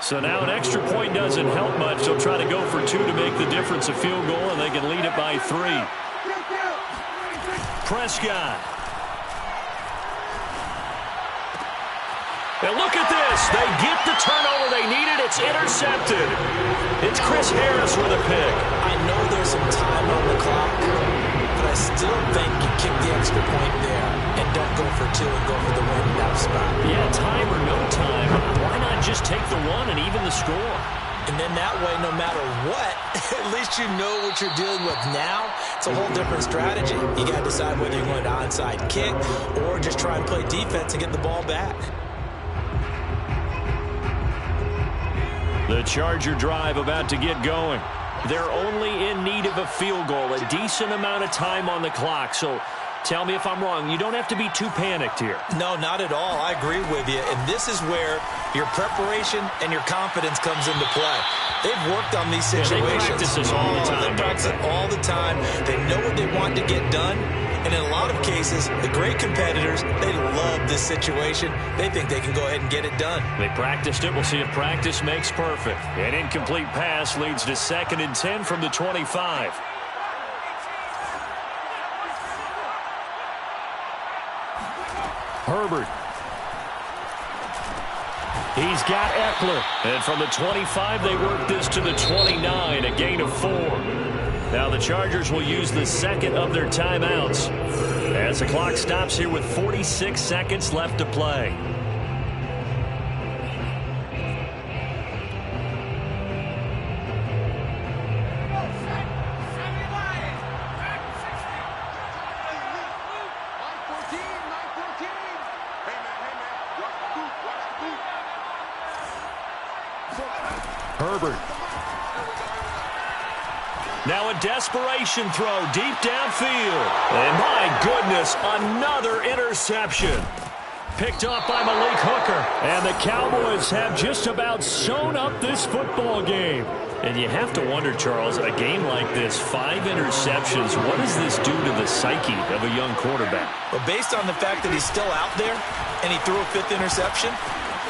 So now an extra point doesn't help much. They'll try to go for 2 to make the difference a field goal, and they can lead it by 3. Prescott. And look at this. They get the turnover they needed. It's intercepted. It's Chris Harris with a pick. I know there's some time on the clock, but I still think you kick the extra point there and don't go for 2 and go for the win in that spot. Yeah, time or no time. Why not just take the 1 and even the score? And then that way, no matter what, at least you know what you're dealing with now. It's a whole different strategy. You got to decide whether you're going to onside kick or just try and play defense and get the ball back. The Charger drive about to get going. They're only in need of a field goal, a decent amount of time on the clock. So tell me if I'm wrong. You don't have to be too panicked here. No, not at all. I agree with you. And this is where your preparation and your confidence comes into play. They've worked on these situations. They practice this all the time. They practice it all the time. They know what they want to get done. And in a lot of cases, the great competitors, they love this situation. They think they can go ahead and get it done. They practiced it. We'll see if practice makes perfect. An incomplete pass leads to 2nd and 10 from the 25. Herbert. He's got Eckler. And from the 25, they work this to the 29, a gain of 4. Now the Chargers will use the 2nd of their timeouts as the clock stops here with 46 seconds left to play. Herbert. Now a desperation throw deep downfield. And my goodness, another interception. Picked up by Malik Hooker. And the Cowboys have just about sewn up this football game. And you have to wonder, Charles, a game like this, 5 interceptions, what does this do to the psyche of a young quarterback? Well, based on the fact that he's still out there and he threw a 5th interception,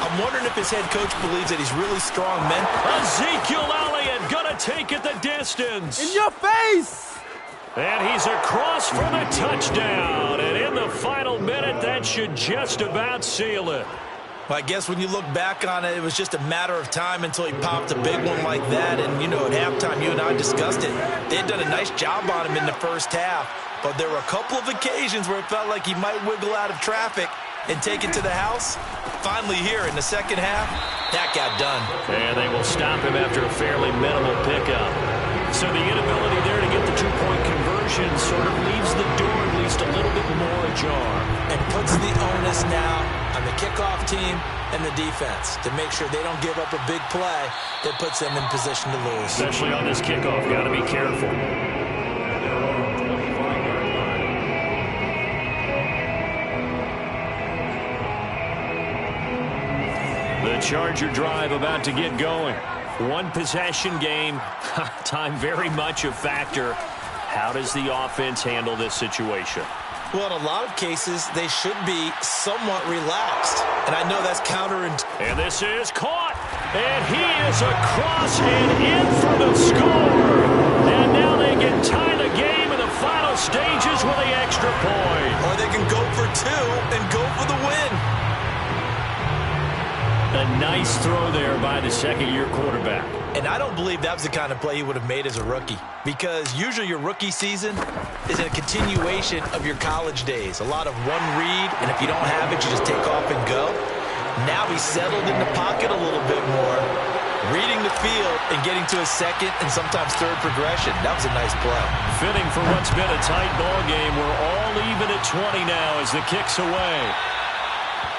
I'm wondering if his head coach believes that he's really strong mentally. Ezekiel Elliott gonna take it the distance. In your face! And he's across for the touchdown. And in the final minute, that should just about seal it. Well, I guess when you look back on it, it was just a matter of time until he popped a big one like that. And, you know, at halftime, you and I discussed it. They had done a nice job on him in the first half. But there were a couple of occasions where it felt like he might wiggle out of traffic and take it to the house. Finally here in the second half, that got done. And they will stop him after a fairly minimal pickup. So the inability there to get the 2-point conversion sort of leaves the door at least a little bit more ajar. And puts the onus now on the kickoff team and the defense to make sure they don't give up a big play that puts them in position to lose. Especially on this kickoff, got to be careful. The Charger drive about to get going. 1 possession game. Time very much a factor. How does the offense handle this situation? Well, in a lot of cases, they should be somewhat relaxed. And I know that's counterintuitive. And this is caught. And he is across and in for the score. And now they can tie the game in the final stages with the extra point. Or they can go for 2 and go for the win. A nice throw there by the second-year quarterback. And I don't believe that was the kind of play he would have made as a rookie. Because usually your rookie season is a continuation of your college days. A lot of one read, and if you don't have it, you just take off and go. Now he's settled in the pocket a little bit more, reading the field and getting to a second and sometimes third progression. That was a nice play. Fitting for what's been a tight ball game. We're all even at 20 now as the kick's away.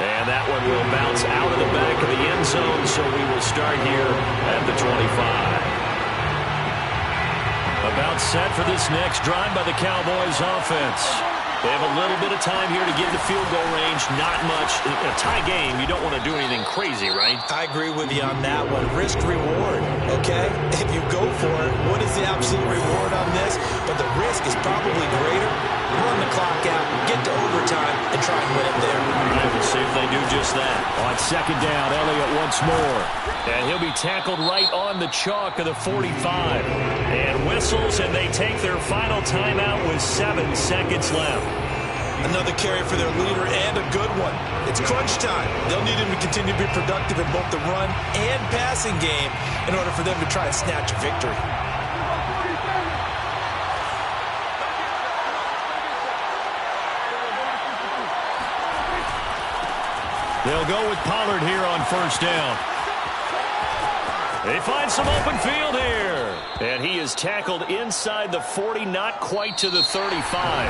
And that one will bounce out of the back of the end zone, so we will start here at the 25. About set for this next drive by the Cowboys offense. They have a little bit of time here to get the field goal range. Not much. In a tie game, you don't want to do anything crazy, right? I agree with you on that one. Risk-reward, okay? If you go for it, what is the absolute reward on this? But the risk is probably greater. Run the clock out, get to overtime, and try and win it there. I would say if they do just that. On second down, Elliott once more. And he'll be tackled right on the chalk of the 45. And whistles, and they take their final timeout with 7 seconds left. Another carry for their leader, and a good one. It's crunch time. They'll need him to continue to be productive in both the run and passing game in order for them to try and snatch a victory. They'll go with Pollard here on first down. They find some open field here. And he is tackled inside the 40, not quite to the 35.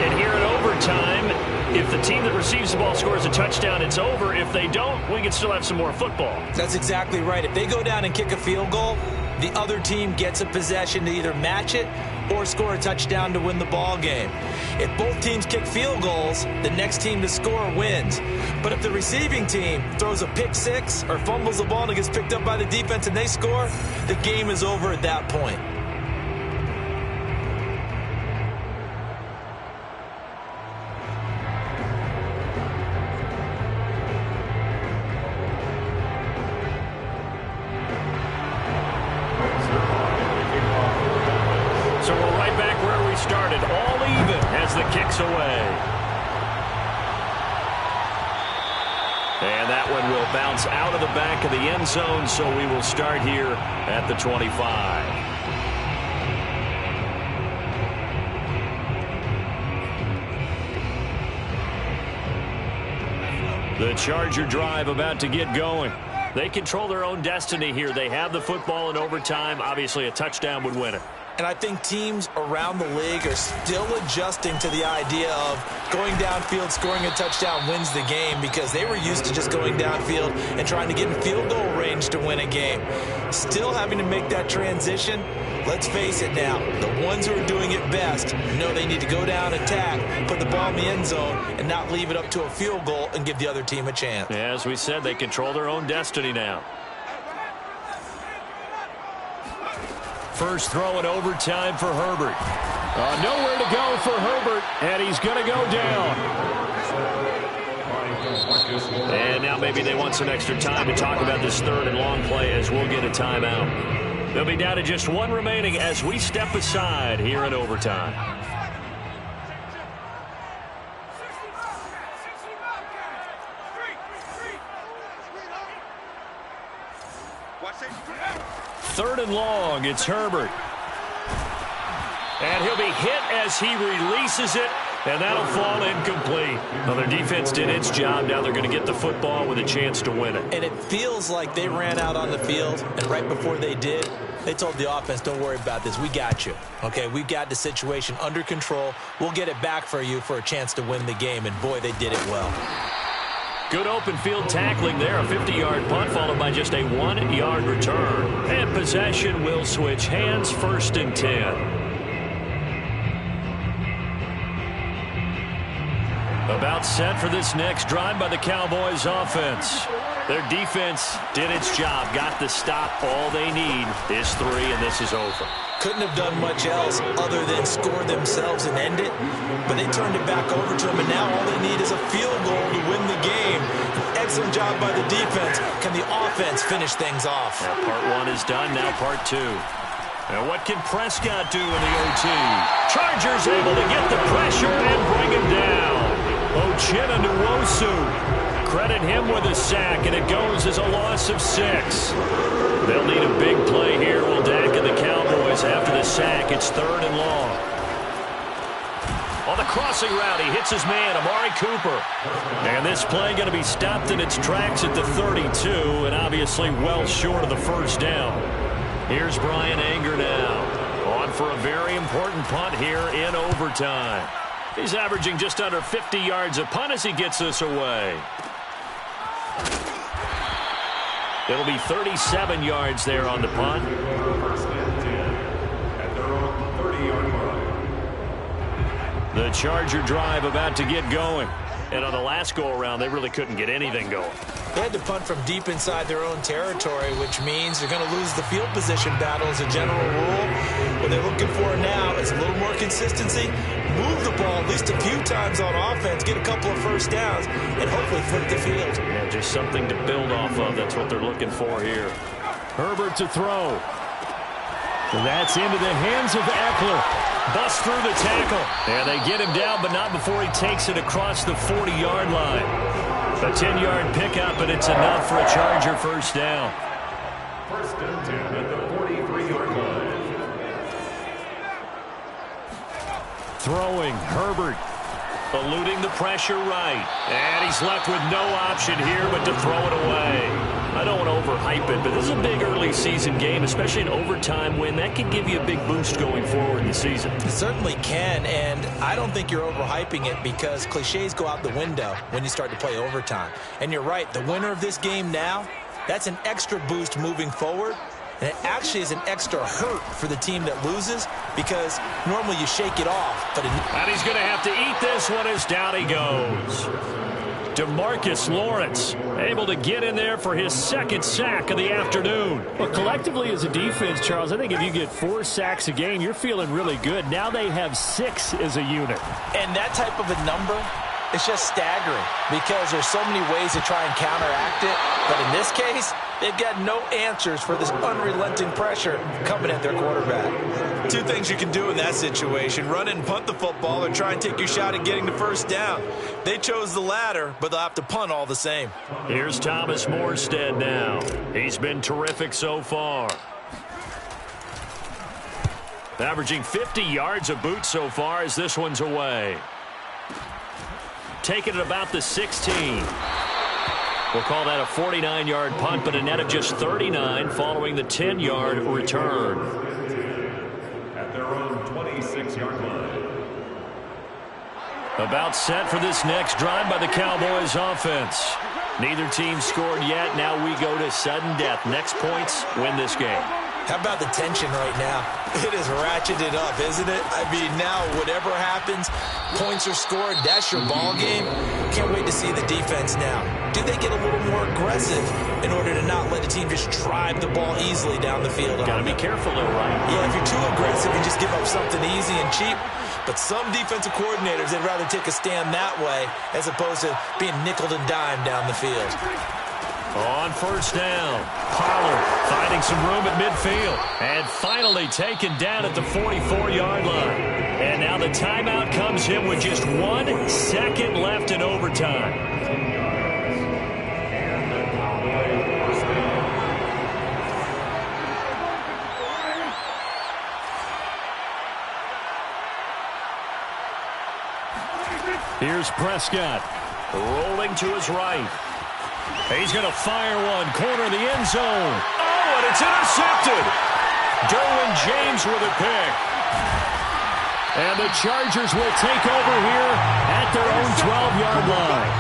And here in overtime, if the team that receives the ball scores a touchdown, it's over. If they don't, we can still have some more football. That's exactly right. If they go down and kick a field goal, the other team gets a possession to either match it or score a touchdown to win the ball game. If both teams kick field goals, the next team to score wins. But if the receiving team throws a pick six or fumbles the ball and it gets picked up by the defense and they score, the game is over at that point. So we're right back where we started, all even as the kick's away. And that one will bounce out of the back of the end zone, so we will start here at the 25. The Charger drive about to get going. They control their own destiny here. They have the football in overtime. Obviously, a touchdown would win it. And I think teams around the league are still adjusting to the idea of going downfield, scoring a touchdown wins the game, because they were used to just going downfield and trying to get in field goal range to win a game. Still having to make that transition. Let's face it now, the ones who are doing it best know they need to go down, attack, put the ball in the end zone, and not leave it up to a field goal and give the other team a chance. As we said, they control their own destiny now. First throw in overtime for Herbert. Nowhere to go for Herbert, and he's going to go down. And now maybe they want some extra time to talk about this third and long play, as we'll get a timeout. They'll be down to just one remaining as we step aside here in overtime. Third and long, it's Herbert. And he'll be hit as he releases it, and that'll fall incomplete. Well, their defense did its job. Now they're going to get the football with a chance to win it. And it feels like they ran out on the field, and right before they did, they told the offense, don't worry about this. We got you. Okay, we've got the situation under control. We'll get it back for you for a chance to win the game, and boy, they did it well. Good open field tackling there. A 50-yard punt followed by just a 1-yard return. And possession will switch hands, 1st and 10. About set for this next drive by the Cowboys offense. Their defense did its job, got the stop. All they need is 3, and this is over. Couldn't have done much else other than score themselves and end it, but they turned it back over to them, and now all they need is a field goal to win the game. Excellent job by the defense. Can the offense finish things off? Now part 1 is done, now part 2. Now what can Prescott do in the OT? Chargers able to get the pressure and bring him down. Uchenna Nwosu, credit him with a sack, and it goes as a loss of 6. They'll need a big play here. Will Dak and the Cowboys after the sack. It's 3rd and long. On the crossing route, he hits his man, Amari Cooper. And this play going to be stopped in its tracks at the 32, and obviously well short of the first down. Here's Brian Anger now, on for a very important punt here in overtime. He's averaging just under 50 yards a punt as he gets this away. It'll be 37 yards there on the punt. The Charger drive about to get going. And on the last go-around, they really couldn't get anything going. They had to punt from deep inside their own territory, which means they're going to lose the field position battle as a general rule. What they're looking for now is a little more consistency, move the ball at least a few times on offense, get a couple of first downs, and hopefully flip the field. Yeah, just something to build off of. That's what they're looking for here. Herbert to throw. That's into the hands of Eckler. Busts through the tackle. And they get him down, but not before he takes it across the 40-yard line. A 10-yard pickup, and it's enough for a Charger first down. First and 10 at the 43-yard line. Throwing, Herbert. Eluding the pressure right. And he's left with no option here but to throw it away. I don't want to overhype it, but this is a big early season game, especially an overtime win. That can give you a big boost going forward in the season. It certainly can, and I don't think you're overhyping it because cliches go out the window when you start to play overtime. And you're right, the winner of this game now, that's an extra boost moving forward. And it actually is an extra hurt for the team that loses because normally you shake it off. And he's going to have to eat this one as down he goes. DeMarcus Lawrence able to get in there for his second sack of the afternoon. Well, collectively as a defense, Charles, I think if you get 4 sacks a game, you're feeling really good. Now they have 6 as a unit. And that type of a number, it's just staggering because there's so many ways to try and counteract it. But in this case, they've got no answers for this unrelenting pressure coming at their quarterback. 2 things you can do in that situation: run and punt the football or try and take your shot at getting the first down. They chose the latter, but they'll have to punt all the same. Here's Thomas Morstead now. He's been terrific so far. Averaging 50 yards a boot so far as this one's away. Taking it about the 16. We'll call that a 49-yard punt, but a net of just 39 following the 10-yard return. At their own 26-yard line. About set for this next drive by the Cowboys offense. Neither team scored yet. Now we go to sudden death. Next points win this game. How about the tension right now? It is ratcheted up, isn't it? I mean, now whatever happens, points are scored, that's your ball game. Can't wait to see the defense now. Do they get a little more aggressive in order to not let the team just drive the ball easily down the field? Got to be careful though, right? Yeah, if you're too aggressive, you just give up something easy and cheap. But some defensive coordinators, they'd rather take a stand that way as opposed to being nickeled and dimed down the field. On first down, Pollard finding some room at midfield and finally taken down at the 44-yard line. And now the timeout comes in with just 1 second left in overtime. Here's Prescott rolling to his right. He's going to fire one, corner of the end zone. Oh, and it's intercepted. Derwin James with a pick. And the Chargers will take over here at their own 12-yard line.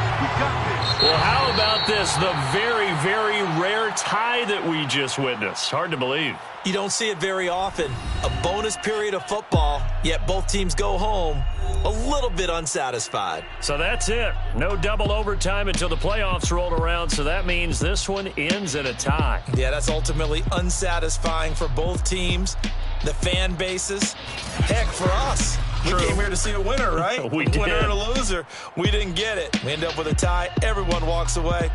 Well, how about this? The very, very rare tie that we just witnessed. Hard to believe. You don't see it very often. A bonus period of football, yet both teams go home a little bit unsatisfied. So that's it. No double overtime until the playoffs rolled around, so that means this one ends in a tie. Yeah, that's ultimately unsatisfying for both teams, the fan bases. Heck, for us. True. We came here to see a winner, right? We a did. winner and a loser. We didn't get it. We end up with a tie. Everyone walks away.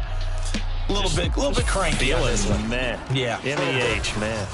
A little bit cranky on this one. Man. Yeah. MEH, man.